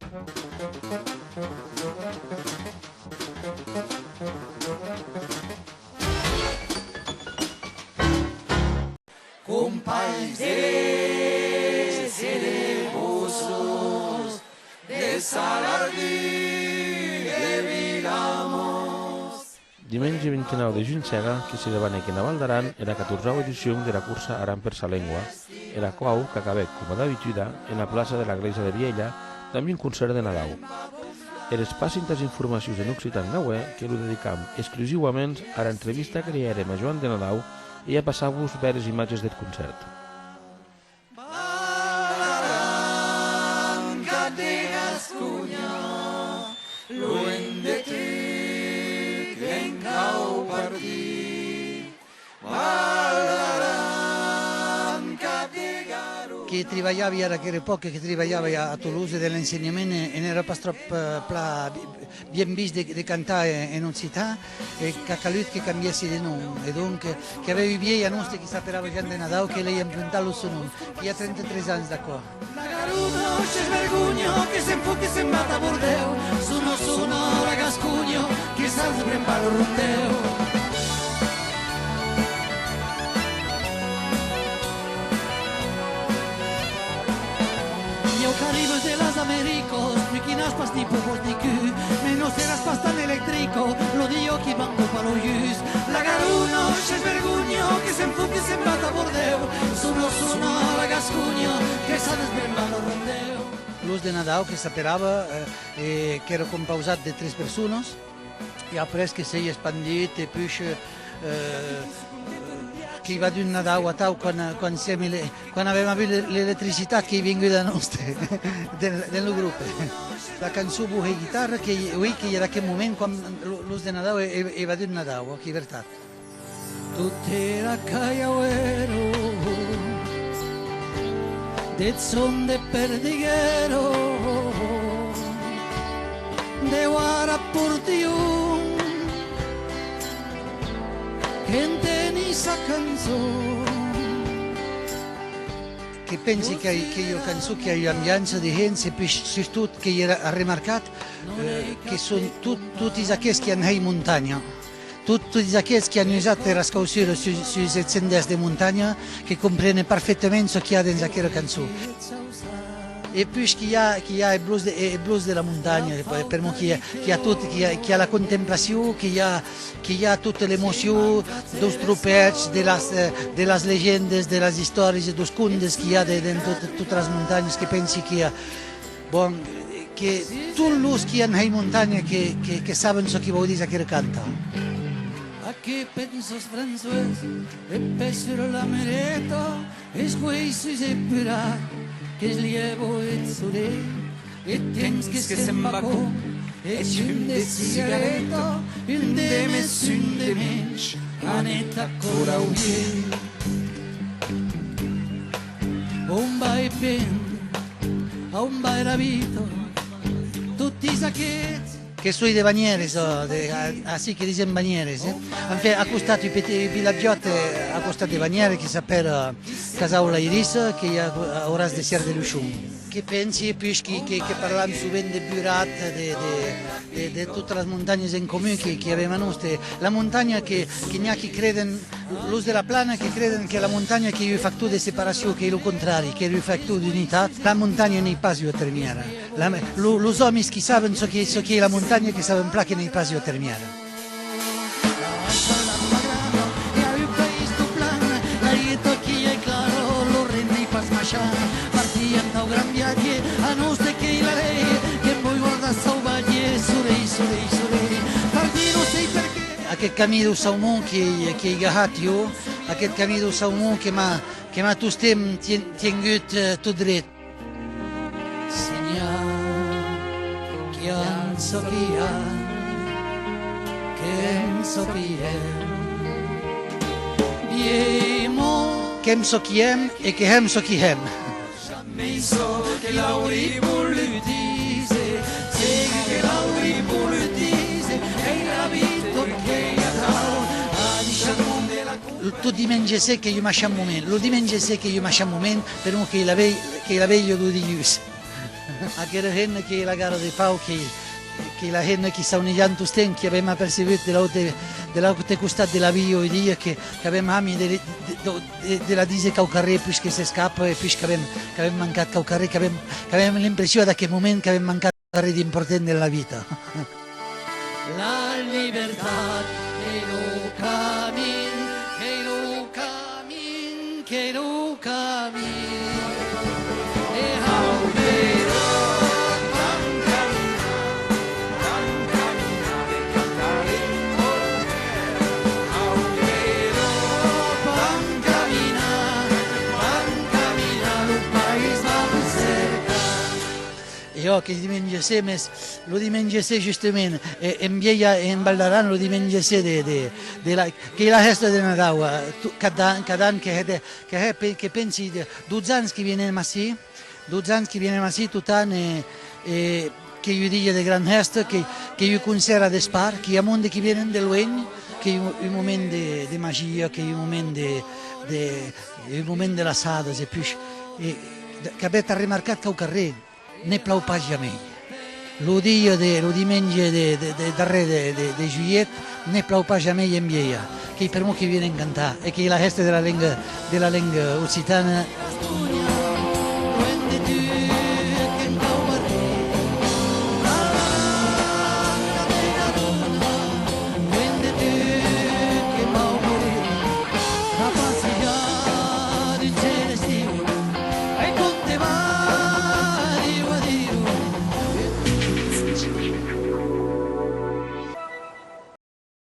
Companys de vossos, de Salardí, de Vilamós. Diumenge 29 de juny cega, que se devanec en Naval d'Aran, era 14a edició de la cursa Aran per sa Lengua, era qual que acabèc, com d'habituda, en la plaça de la Iglesia de Viella, també un concert de Nadal. Eres passin tas informacions en occitan naue que lo dedicam exclusivament a l'entrevista que li érem a Joan de Nadal i a passar-vos ver les imatges del concert. Che treballava, era che era poco che treballava a Toulouse dell'insegnamento e non era pas troppo ben visto di cantare in una città e che ha calito che cambiasse di nome e dunque che aveva i miei annunci che sapeva già di Nadal che lei inventava il suo nome che ha 33 anni da qua. La Garuno c'è vergogno che se fu che se mata bordeo sono la Gascugno che sa sbrembare il rondeo. Caribes de las Americos, miquinas pas tipo porticú, menos eras pas tan eléctrico, lo dio que banco pa lo yus. La Garuno c'è vergogno che se enfoque se mata bordeo, sono la Gascugno che sa desbrembare el rondeo. L'ús de Nadal que s'aperava que era composat de 3 persones i après que s'ha expandit i puis che va d'un Nadal a tau quan avevamo avuto l'elettricità che è venuta da nostra del gruppo. La canzone buona chitarra che era in quel momento quando l'uso di Nadal è va d'un Nadal, che è verità. Tutto era caiauero, de son de perdiguero, de guara portiun, che inteni sa canzone. Che pensi che io canzone che io ambianza di gente, e soprattutto che era rimarcato che sono tutti aquelli che hanno in montagna. Tutti aquelli che hanno usato la scausura sui ascendenti di montagna, che comprende perfettamente ciò che ha in quella canzone. E poi chi ha il blues della montagna, per me chi ha la contemplazione, chi ha tutte le emozioni, dos trupetti, delle leggende, delle storie, dos contes che ha dentro tutte le montagne, che pensi che ha. Bon, che tutti los che hanno in montagna che sanno ciò che vuol dire che canta. A che penso francese e pesero la mereta e squeisi se pirà. Que es lievo et sure, et temps que se embacó, et xum de cigareta, un de més, un de menys, aneta cora uie. On va e pen, on va era vito, tutti aquests, che sono dei banieri, sì, che dicono banieri. Ha costato i villaggioti, ha costato i banieri che sapere casau la Iris, che ha ora di Sierra dell'Uscium. Che pensi poi che parliamo subito di Burat, di tutte le montagne in comune che avevano la montagna che neanche credono, l'uso della plana che credono che la montagna che fa fatto di separazione, che è il contrario, che è fatto di unità, la montagna nei passi a terminare. Gli uomini che sanno che è la montagna che sanno che nei passi a terminare. Gran viatge a nostre che la lei che poi guarda salvaglie surei parti non sai perché aquest camí del salmó que he agafat jo, aquest camí del salmó que m'ha tot temps tingut tot dret. Senyal que en sopiem Que em soquiem i que hem soquiem. So che l'auri volutise, segui che l'auri volutise, e la vita che ha diciamo della Tu dimengi sé che io mi un moment, lo dimengi sé che io mi un moment, per che la veglio tu di gius. Aquella gente che è la gara di Pau, che la gente che sta unendo tutti che abbiamo percepito dell'altra costata della via oggi, che abbiamo ami della dise caucarre più che si scappa e più che abbiamo mancato caucarre, che abbiamo l'impressione da che momento che abbiamo mancato caucarre di importante nella vita. La libertad que no camin, que no camin, que no camin. E aunque Io che lo dimengiasse giustamente, e in via in Valdaran lo dimengiasse che è la festa di Natale, cada anno che pensi, 12 anni che viene massi, 12 anni che viene massi, tutto anno, che io dico di gran festa, che io considero di spar, che è un mondo che viene dall'uomo, che è un momento di magia, che è un momento della sada, che avete rimarcato che il carré ne plau pas jamais. Lo dimengia de Juliet ne plau pas jamais in vieia, che per me che viene in cantare e che la festa della lingua occitana